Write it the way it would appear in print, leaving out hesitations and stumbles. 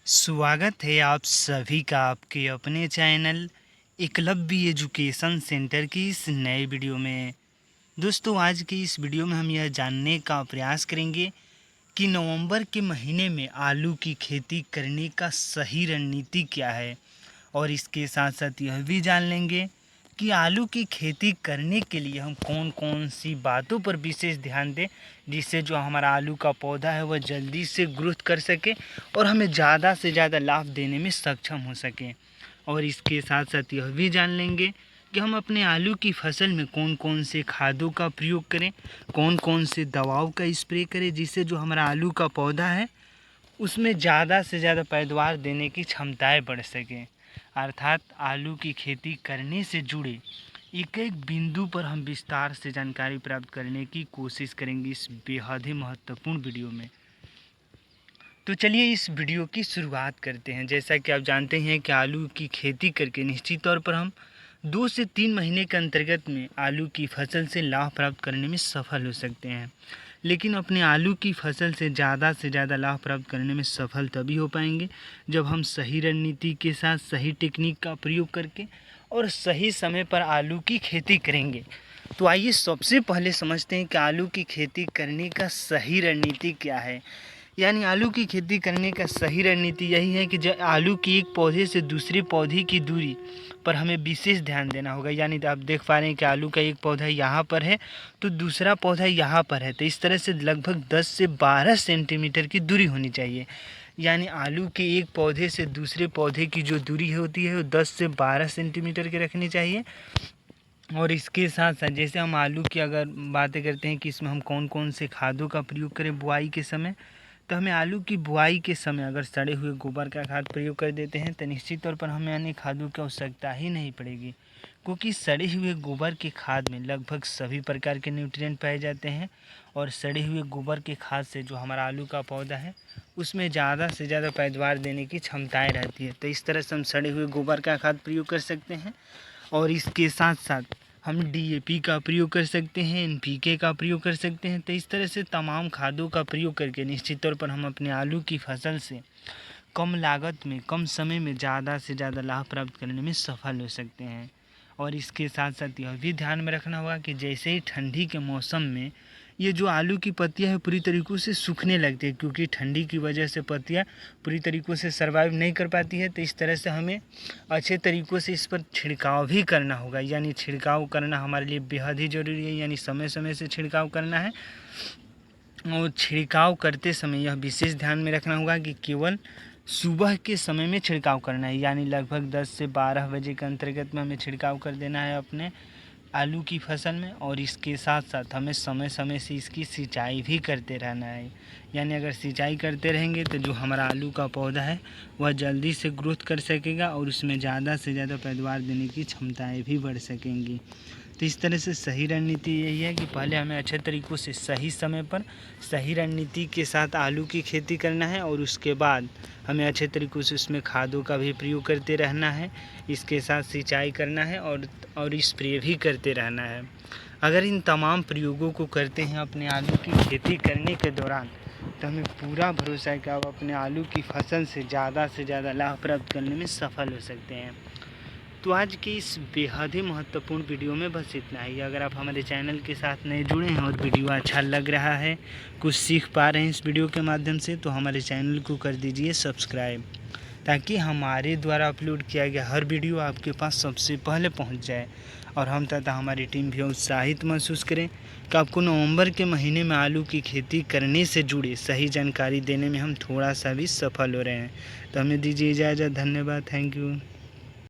स्वागत है आप सभी का आपके अपने चैनल एकलव्य एजुकेशन सेंटर की इस नए वीडियो में। दोस्तों, आज की इस वीडियो में हम यह जानने का प्रयास करेंगे कि नवंबर के महीने में आलू की खेती करने का सही रणनीति क्या है, और इसके साथ साथ यह भी जान लेंगे कि आलू की खेती करने के लिए हम कौन कौन सी बातों पर विशेष ध्यान दें, जिससे जो हमारा आलू का पौधा है वह जल्दी से ग्रोथ कर सके और हमें ज़्यादा से ज़्यादा लाभ देने में सक्षम हो सके। और इसके साथ साथ यह भी जान लेंगे कि हम अपने आलू की फसल में कौन कौन से खादों का प्रयोग करें, कौन कौन से दवाओं का स्प्रे करें, जिससे जो हमारा आलू का पौधा है उसमें ज़्यादा से ज़्यादा पैदावार देने की क्षमताएं बढ़ सकें। अर्थात आलू की खेती करने से जुड़े एक एक बिंदु पर हम विस्तार से जानकारी प्राप्त करने की कोशिश करेंगे इस बेहद ही महत्वपूर्ण वीडियो में। तो चलिए इस वीडियो की शुरुआत करते हैं। जैसा कि आप जानते हैं कि आलू की खेती करके निश्चित तौर पर हम 2 से 3 महीने के अंतर्गत में आलू की फसल से लाभ प्राप्त करने में सफल हो सकते हैं। लेकिन अपने आलू की फसल से ज़्यादा लाभ प्राप्त करने में सफल तभी हो पाएंगे जब हम सही रणनीति के साथ सही टेक्निक का प्रयोग करके और सही समय पर आलू की खेती करेंगे। तो आइए सबसे पहले समझते हैं कि आलू की खेती करने का सही रणनीति क्या है। यानी आलू की खेती करने का सही रणनीति यही है कि जब आलू की एक पौधे से दूसरे पौधे की दूरी पर हमें विशेष ध्यान देना होगा। यानी आप देख पा रहे हैं कि आलू का एक पौधा यहाँ पर है तो दूसरा पौधा यहाँ पर है, तो इस तरह से लगभग 10 से 12 सेंटीमीटर की दूरी होनी चाहिए। यानी आलू के एक पौधे से दूसरे पौधे की जो दूरी होती है वो 10 से 12 सेंटीमीटर की रखनी चाहिए। और इसके साथ साथ जैसे हम आलू की अगर बातें करते हैं कि इसमें हम कौन कौन से खादों का प्रयोग करें बुआई के समय, तो हमें आलू की बुआई के समय अगर सड़े हुए गोबर का खाद प्रयोग कर देते हैं तो निश्चित तौर पर हमें अन्य खादों की आवश्यकता ही नहीं पड़ेगी, क्योंकि सड़े हुए गोबर के खाद में लगभग सभी प्रकार के न्यूट्रिएंट पाए जाते हैं। और सड़े हुए गोबर के खाद से जो हमारा आलू का पौधा है उसमें ज़्यादा से ज़्यादा पैदावार देने की क्षमताएँ रहती है। तो इस तरह से हम सड़े हुए गोबर का खाद प्रयोग कर सकते हैं। और इसके साथ साथ हम डीएपी का प्रयोग कर सकते हैं, एनपीके का प्रयोग कर सकते हैं। तो इस तरह से तमाम खादों का प्रयोग करके निश्चित तौर पर हम अपने आलू की फसल से कम लागत में कम समय में ज़्यादा से ज़्यादा लाभ प्राप्त करने में सफल हो सकते हैं। और इसके साथ साथ यह भी ध्यान में रखना होगा कि जैसे ही ठंडी के मौसम में ये जो आलू की पत्तियां है पूरी तरीक़ों से सूखने लगती है, क्योंकि ठंडी की वजह से पत्तियां पूरी तरीक़ों से सर्वाइव नहीं कर पाती है। तो इस तरह से हमें अच्छे तरीक़ों से इस पर छिड़काव भी करना होगा। यानी छिड़काव करना हमारे लिए बेहद ही ज़रूरी है, यानी समय समय से छिड़काव करना है। और छिड़काव करते समय यह विशेष ध्यान में रखना होगा कि केवल सुबह के समय में छिड़काव करना है। यानी लगभग 10 से 12 बजे के अंतर्गत में हमें छिड़काव कर देना है अपने आलू की फसल में। और इसके साथ साथ हमें समय समय से इसकी सिंचाई भी करते रहना है। यानी अगर सिंचाई करते रहेंगे तो जो हमारा आलू का पौधा है वह जल्दी से ग्रोथ कर सकेगा और उसमें ज़्यादा से ज़्यादा पैदावार देने की क्षमताएं भी बढ़ सकेंगी। तो इस तरह से सही रणनीति यही है कि पहले हमें अच्छे तरीक़ों से सही समय पर सही रणनीति के साथ आलू की खेती करना है, और उसके बाद हमें अच्छे तरीक़ों से उसमें खादों का भी प्रयोग करते रहना है। इसके साथ सिंचाई करना है और स्प्रे भी करते रहना है। अगर इन तमाम प्रयोगों को करते हैं अपने आलू की खेती करने के दौरान, तो हमें पूरा भरोसा है कि आप अपने आलू की फसल से ज़्यादा लाभ प्राप्त करने में सफल हो सकते हैं। तो आज की इस बेहद ही महत्वपूर्ण वीडियो में बस इतना ही। अगर आप हमारे चैनल के साथ नए जुड़े हैं और वीडियो अच्छा लग रहा है, कुछ सीख पा रहे हैं इस वीडियो के माध्यम से, तो हमारे चैनल को कर दीजिए सब्सक्राइब, ताकि हमारे द्वारा अपलोड किया गया हर वीडियो आपके पास सबसे पहले पहुंच जाए। और हम तथा हमारी टीम भी उत्साहित महसूस करें कि आपको नवंबर के महीने में आलू की खेती करने से जुड़े सही जानकारी देने में हम थोड़ा सा भी सफल हो रहे हैं। तो हमें दीजिए इजाज़त। धन्यवाद। Thank you.